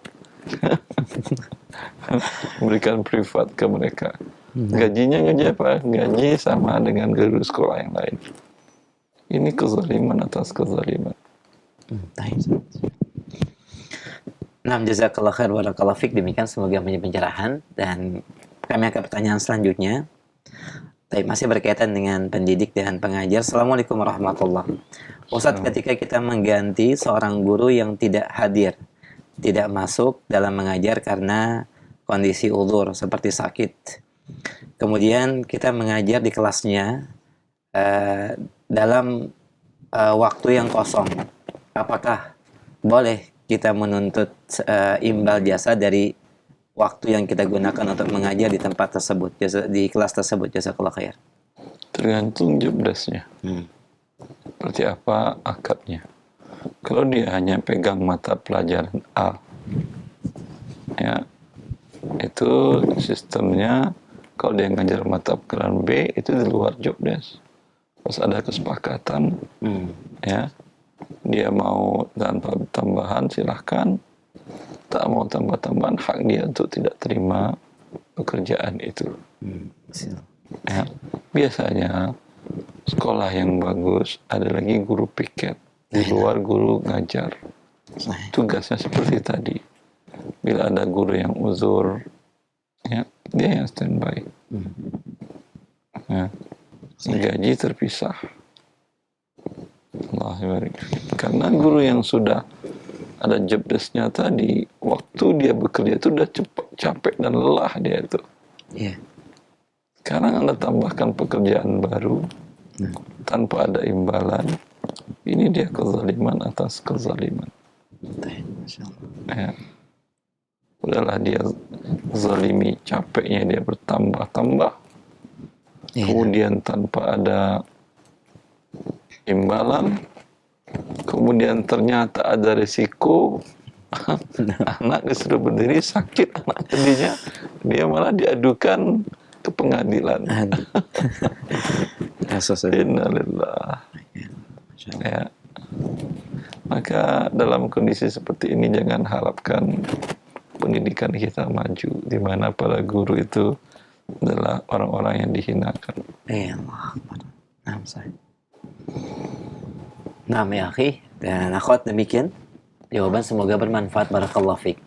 Memberikan privat ke mereka. Gajinya gaji apa? Gaji sama dengan guru sekolah yang lain. Ini kezaliman atas kezaliman. Nah, jazakallahu khair wa barakallahu fik. Demikian semoga menjadi pencerahan, dan kami akan pertanyaan selanjutnya. Tapi masih berkaitan dengan pendidik dan pengajar. Assalamualaikum warahmatullahi wabarakatuh. Ustadz, ketika kita mengganti seorang guru yang tidak hadir, tidak masuk dalam mengajar karena kondisi uzur seperti sakit, kemudian kita mengajar di kelasnya dalam waktu yang kosong, apakah boleh kita menuntut imbal jasa dari waktu yang kita gunakan untuk mengajar di tempat tersebut, di kelas tersebut? Jazakallahu khair. Tergantung jobdesknya. Seperti apa akadnya. Kalau dia hanya pegang mata pelajaran A, ya, itu sistemnya, kalau dia ngajar mata pelajaran B, itu di luar jobdesk. Pas ada kesepakatan, ya, dia mau tanpa tambahan silahkan, tak mau tambah-tambahan, hak dia untuk tidak terima pekerjaan itu. Ya, biasanya sekolah yang bagus ada lagi guru piket di luar guru ngajar. Tugasnya seperti tadi. Bila ada guru yang uzur, ya, dia yang standby. Ya, gaji terpisah. Karena guru yang sudah ada jobdesknya tadi, waktu dia bekerja itu udah cepat, capek dan lelah dia itu. Sekarang Anda tambahkan pekerjaan baru tanpa ada imbalan, ini dia kezaliman atas kezaliman. Ya. Udahlah dia zalimi, capeknya dia bertambah-tambah, kemudian tanpa ada imbalan, kemudian ternyata ada risiko anak disuruh berdiri sakit, anak tadinya dia malah diadukan ke pengadilan. Innalillah. Ya. Maka dalam kondisi seperti ini jangan harapkan pendidikan kita maju, di mana para guru itu adalah orang-orang yang dihinakan. Nah, ya akhi dan akhwat, demikian jawaban, semoga bermanfaat. Barakallahu fiik.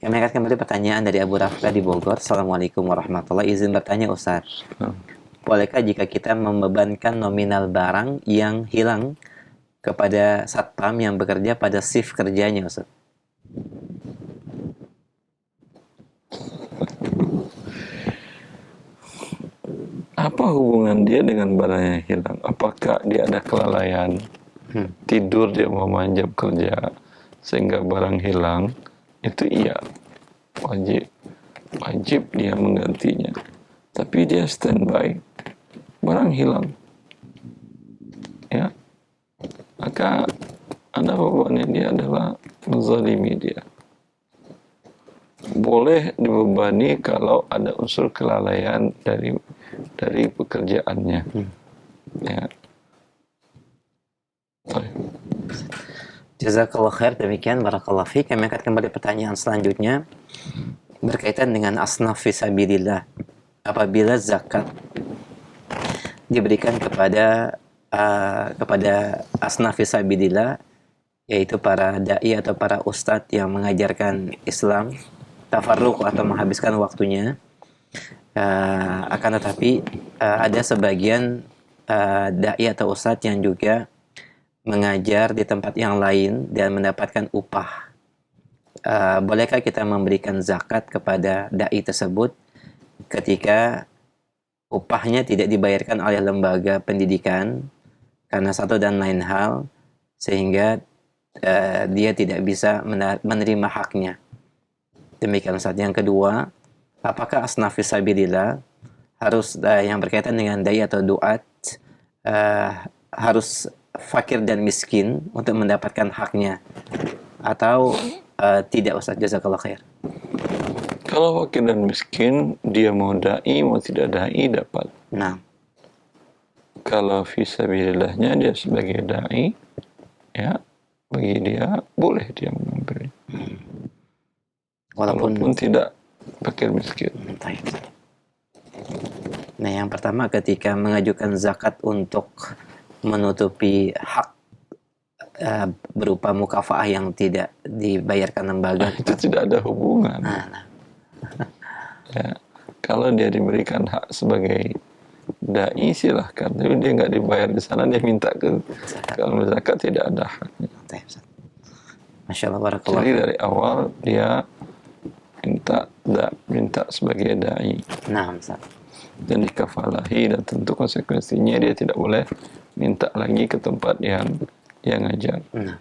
Kami akan kembali pertanyaan dari Abu Rafda di Bogor. Assalamualaikum warahmatullahi wabarakatuh. Izin bertanya, Ustaz. Bolehkah jika kita membebankan nominal barang yang hilang kepada satpam yang bekerja pada shift kerjanya, Ustaz? Apa hubungan dia dengan barang yang hilang? Apakah dia ada kelalaian? Tidur dia mau manjab kerja sehingga barang hilang? Itu iya, wajib dia menggantinya. Tapi dia standby, barang hilang, ya, maka ada bebannya, dia adalah menzalimi dia. Boleh dibebani kalau ada unsur kelalaian dari pekerjaannya. Ya. Jazakallah khair, demikian barakallahu fiik. Kami akan kembali pertanyaan selanjutnya berkaitan dengan asnaf fisabilillah. Apabila zakat diberikan kepada asnaf fisabilillah, yaitu para dai atau para ustadz yang mengajarkan Islam, tafarruq atau menghabiskan waktunya, akan tetapi ada sebagian dai atau ustadz yang juga mengajar di tempat yang lain dan mendapatkan upah. Bolehkah kita memberikan zakat kepada dai tersebut ketika upahnya tidak dibayarkan oleh lembaga pendidikan karena satu dan lain hal, sehingga dia tidak bisa menerima haknya? Demikian Ustaz. Yang kedua, apakah asnaf fisabilillah harus yang berkaitan dengan dai atau duat harus fakir dan miskin untuk mendapatkan haknya, atau tidak Ustaz? Jazakallah khair. Kalau fakir dan miskin, dia mau dai mau tidak dai dapat. Nah, Kalau fisabilillahnya dia sebagai dai, ya bagi dia boleh dia mengambil. Walaupun tidak fakir miskin. Baik. Nah, yang pertama ketika mengajukan zakat untuk menutupi hak berupa mukafaah yang tidak dibayarkan lembaga, Itu tidak ada hubungan. Nah. Ya, kalau dia diberikan hak sebagai dai silahkan, tapi dia nggak dibayar di sana, dia minta ke kalau zakat tidak ada haknya. Masya Allah, barakallah. Jadi dari awal dia minta sebagai dai. Nah, Ustaz. Dan dikafalahi, dan tentu konsekuensinya dia tidak boleh minta lagi ke tempat yang ngajar. Nah.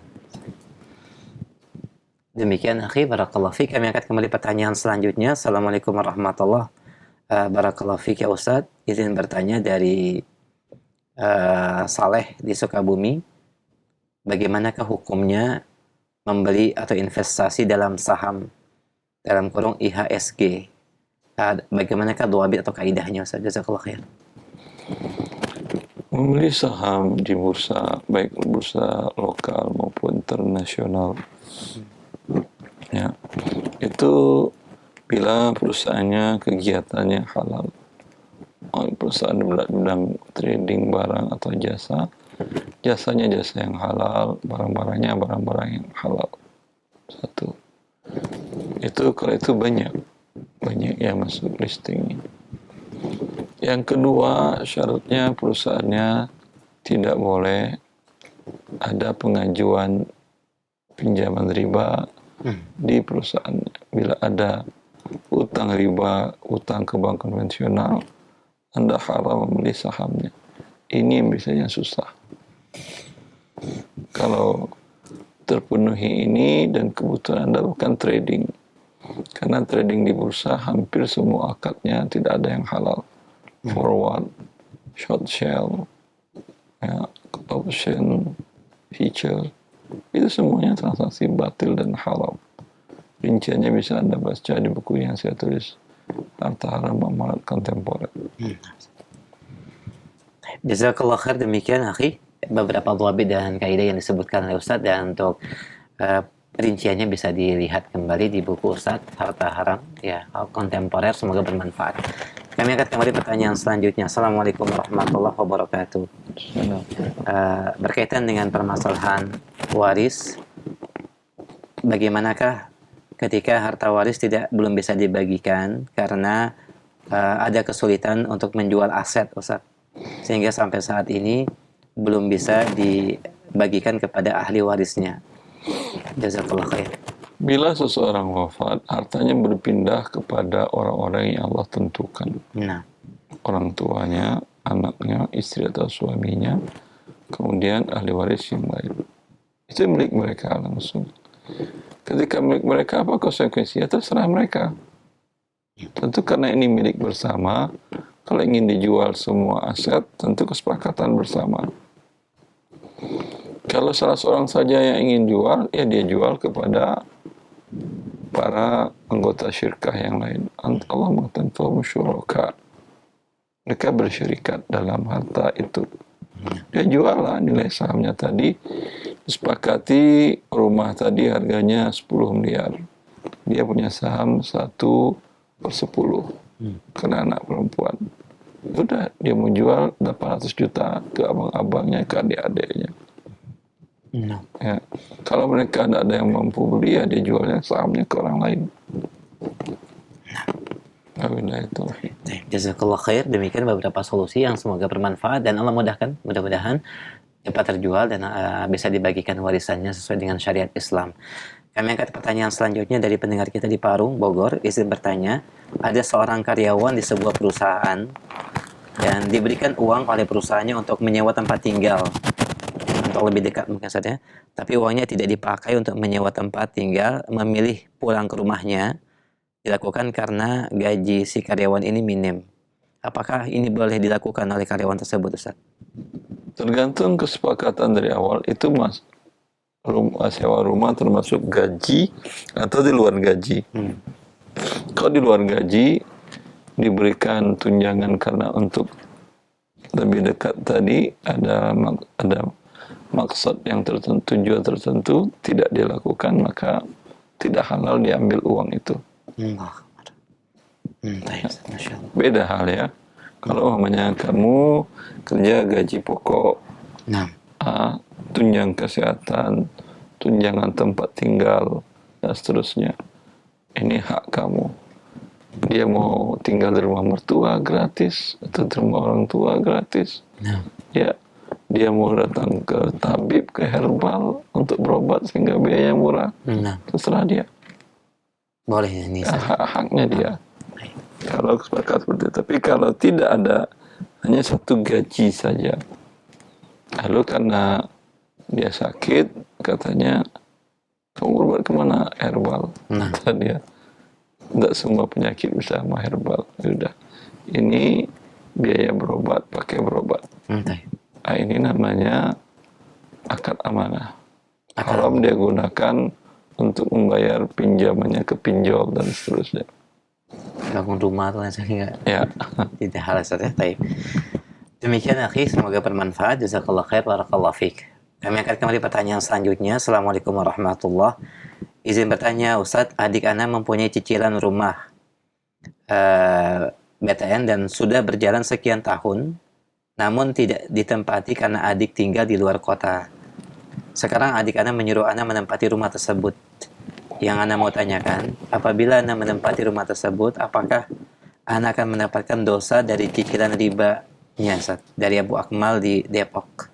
Demikian akhi, barakallahu fiik. Kami akan kembali pertanyaan selanjutnya. Assalamualaikum warahmatullahi barakallahu fiik ya Ustaz. Izin bertanya dari Saleh di Sukabumi. Bagaimanakah hukumnya membeli atau investasi dalam saham dalam kurung IHSG? Bagaimanakah dhabit atau kaidahnya Ustaz? Jazakallahu khair. Membeli saham di bursa, baik bursa lokal maupun internasional, ya, itu bila perusahaannya kegiatannya halal. Perusahaan di bidang trading barang atau jasanya jasa yang halal, barang-barangnya barang-barang yang halal. Satu. Kalau itu banyak yang masuk listing. Yang kedua, syaratnya perusahaannya tidak boleh ada pengajuan pinjaman riba di perusahaannya. Bila ada utang riba, utang ke bank konvensional, Anda haram membeli sahamnya. Ini yang biasanya susah. Kalau terpenuhi ini dan kebutuhan Anda bukan trading, karena trading di bursa hampir semua akadnya tidak ada yang halal. Forward, short shell, ya, option, feature, itu semuanya transaksi batil dan haram. Rinciannya bisa Anda baca di buku yang saya tulis, Harta Haram Amalat Kontemporer. Jazakallah khair. Demikian akhi, beberapa dhabit dan kaidah yang disebutkan oleh Ustaz, dan untuk rinciannya bisa dilihat kembali di buku Ustaz Harta Haram ya Kontemporer. Semoga bermanfaat. Kami akan kembali pertanyaan selanjutnya. Assalamualaikum warahmatullahi wabarakatuh. Berkaitan dengan permasalahan waris, bagaimanakah ketika harta waris belum bisa dibagikan karena ada kesulitan untuk menjual aset Ustaz, sehingga sampai saat ini belum bisa dibagikan kepada ahli warisnya? Jazakallah khair. Bila seseorang wafat, hartanya berpindah kepada orang-orang yang Allah tentukan. Nah. Orang tuanya, anaknya, istri atau suaminya, kemudian ahli waris yang lain. Itu milik mereka langsung. Ketika milik mereka, apa konsekuensinya? Terserah mereka. Tentu karena ini milik bersama, kalau ingin dijual semua aset, tentu kesepakatan bersama. Kalau salah seorang saja yang ingin jual, ya dia jual kepada para anggota syirkah yang lain. Allah mengatakan fahum syuraka. Mereka bersyirikat dalam harta itu. Dia jual lah nilai sahamnya tadi, sepakati rumah tadi harganya 10 miliar. Dia punya saham 1/10 karena anak perempuan. Udah, dia mau jual 800 juta ke abang-abangnya, ke adik-adiknya. Ya. Kalau mereka tidak ada yang mampu beli, ya dia jualnya sahamnya ke orang lain. Wabillahi taufiq. Jazakallah khair. Demikian beberapa solusi yang semoga bermanfaat dan Allah mudahkan. Mudah-mudahan cepat terjual dan bisa dibagikan warisannya sesuai dengan syariat Islam. Kami angkat pertanyaan selanjutnya dari pendengar kita di Parung, Bogor. Izin bertanya, ada seorang karyawan di sebuah perusahaan dan diberikan uang oleh perusahaannya untuk menyewa tempat tinggal untuk lebih dekat mungkin saja, tapi uangnya tidak dipakai untuk menyewa tempat tinggal, memilih pulang ke rumahnya dilakukan karena gaji si karyawan ini minim. Apakah ini boleh dilakukan oleh karyawan tersebut, Ustaz? Tergantung kesepakatan dari awal. Itu sewa rumah termasuk gaji atau di luar gaji. Kalau di luar gaji diberikan tunjangan karena untuk lebih dekat tadi, ada maksud yang tertentu, tujuan tertentu, tidak dilakukan, maka tidak halal diambil uang itu. Beda hal ya. Kalau umpamanya kamu kerja gaji pokok, tunjangan kesehatan, tunjangan tempat tinggal, dan seterusnya. Ini hak kamu. Dia mau tinggal di rumah mertua gratis, atau di rumah orang tua gratis. Ya, dia mau datang ke tabib, ke herbal untuk berobat sehingga biaya murah. Terserah dia. Boleh ini. Haknya dia. Kalau sepakat seperti itu. Tapi kalau tidak ada, hanya satu gaji saja. Lalu karena dia sakit, katanya, kamu berobat kemana? Herbal. Kata dia, tidak semua penyakit bisa sama herbal. Sudah, ini biaya berobat, pakai berobat. Nah, ini namanya akad amanah. Haram dia gunakan untuk membayar pinjamannya ke pinjol dan seterusnya. Bangun rumah atau lain sebagainya. Ya. Tidak halal, Ustaz ya. Baik. Demikian akhi, semoga bermanfaat. Jazakallah khair, barakallahu fiik. Kami akan kembali pertanyaan selanjutnya. Assalamualaikum warahmatullahi. Izin bertanya, Ustaz, adik ana mempunyai cicilan rumah BTN dan sudah berjalan sekian tahun, namun tidak ditempati karena adik tinggal di luar kota. Sekarang adik ana menyuruh ana menempati rumah tersebut. Yang ana mau tanyakan, apabila ana menempati rumah tersebut, apakah ana akan mendapatkan dosa dari cicilan ribanya, Ustaz? Dari Abu Akmal di Depok.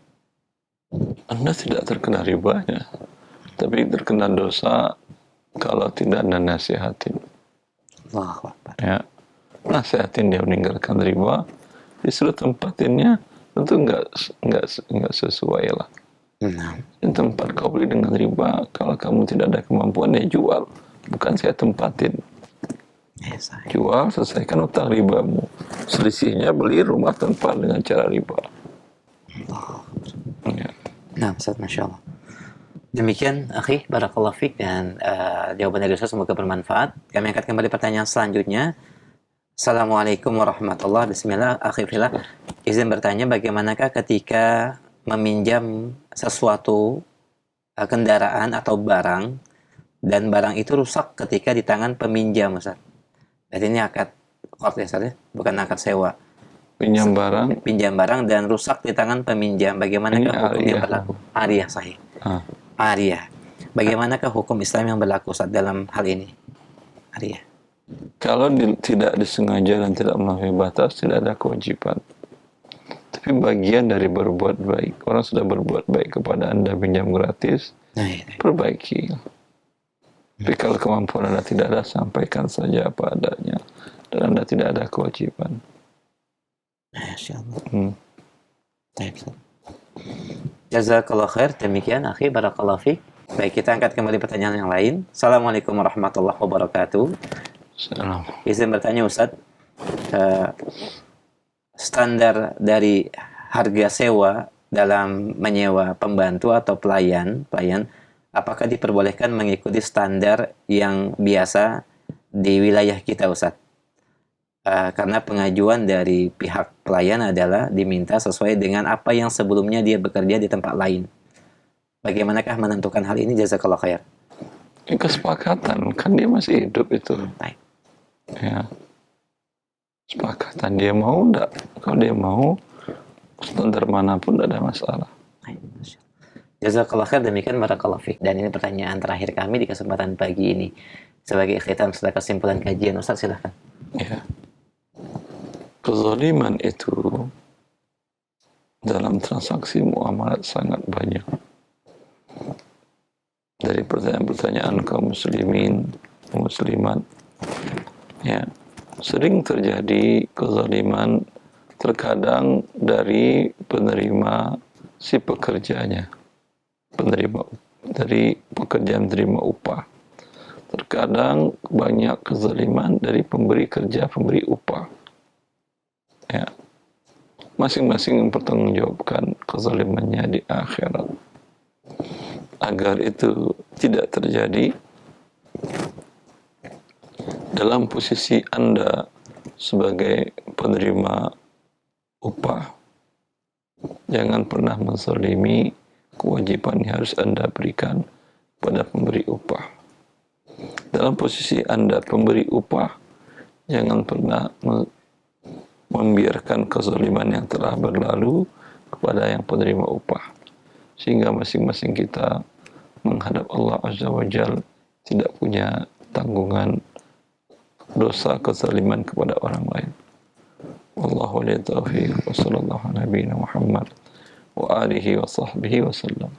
Anda tidak terkena ribanya, tapi terkena dosa kalau tidak Anda nasihatin. Allahu Akbar. Ya, nasihatin dia meninggalkan riba, disuruh tempatinnya, tentu enggak sesuai lah. Yang tempat kau beli dengan riba, kalau kamu tidak ada kemampuan, ya jual. Bukan saya tempatin. Jual, selesaikan utang ribamu. Selisihnya beli rumah tempat dengan cara riba. Ya. Nah, Ustaz, Masya Allah. Demikian, akhi, barakallahu fiik, dan jawaban dari Ustaz semoga bermanfaat. Kami angkat kembali pertanyaan selanjutnya. Assalamualaikum warahmatullahi wabarakatuh. Bismillah, akhi fillah. Izin bertanya, bagaimanakah ketika meminjam sesuatu kendaraan atau barang dan barang itu rusak ketika di tangan peminjam, Ustaz? Jadi ini akad qard ya, Ustaz ya, bukan akad sewa. Pinjam barang dan rusak di tangan peminjam. Bagaimanakah hukum yang berlaku? Ariyah, sahih. Ariyah. Bagaimanakah hukum Islam yang berlaku saat dalam hal ini? Ariyah. Kalau tidak disengaja dan tidak melampaui batas, tidak ada kewajiban. Tapi bagian dari berbuat baik. Orang sudah berbuat baik kepada Anda, pinjam gratis, perbaiki. Tapi kalau kemampuan Anda tidak ada, sampaikan saja apa adanya. Dan Anda tidak ada kewajiban. Masya Allah. Jazakallah khair. Demikian, akhi, barakallahu fiik. Baik, kita angkat kembali pertanyaan yang lain. Assalamualaikum warahmatullahi wabarakatuh. Salam. Izin bertanya, Ustaz, standar dari harga sewa dalam menyewa pembantu atau pelayan, apakah diperbolehkan mengikuti standar yang biasa di wilayah kita, Ustaz? Karena pengajuan dari pihak pelayan adalah diminta sesuai dengan apa yang sebelumnya dia bekerja di tempat lain. Bagaimanakah menentukan hal ini? Jazakallah khair. Kesepakatan, kan dia masih hidup itu. Baik. Ya. Kesepakatan dia mau enggak. Kalau dia mau, standar manapun tidak ada masalah. Baik, Masya Allah. Jazakallah khair, demikian barakallahu fiik. Dan ini pertanyaan terakhir kami di kesempatan pagi ini. Sebagai ikhtitam setelah kesimpulan kajian, Ustaz silahkan. Ya. Kezaliman itu dalam transaksi muamalat sangat banyak. Dari pertanyaan-pertanyaan kaum muslimin, muslimat, ya, sering terjadi kezaliman terkadang dari penerima si pekerjanya, penerima dari pekerja menerima upah. Terkadang banyak kezaliman dari pemberi kerja, pemberi upah. Ya, masing-masing mempertanggungjawabkan kezalimannya di akhirat. Agar itu tidak terjadi, dalam posisi Anda sebagai penerima upah, jangan pernah menzalimi kewajiban yang harus Anda berikan pada pemberi upah. Dalam posisi Anda pemberi upah, jangan pernah membiarkan kezaliman yang telah berlalu kepada yang penerima upah, sehingga masing-masing kita menghadap Allah Azza wa Jal tidak punya tanggungan dosa kezaliman kepada orang lain. Wallahu a'lam. Wa sallallahu ala nabiyyina Muhammad wa alihi wa sahbihi wa sallam.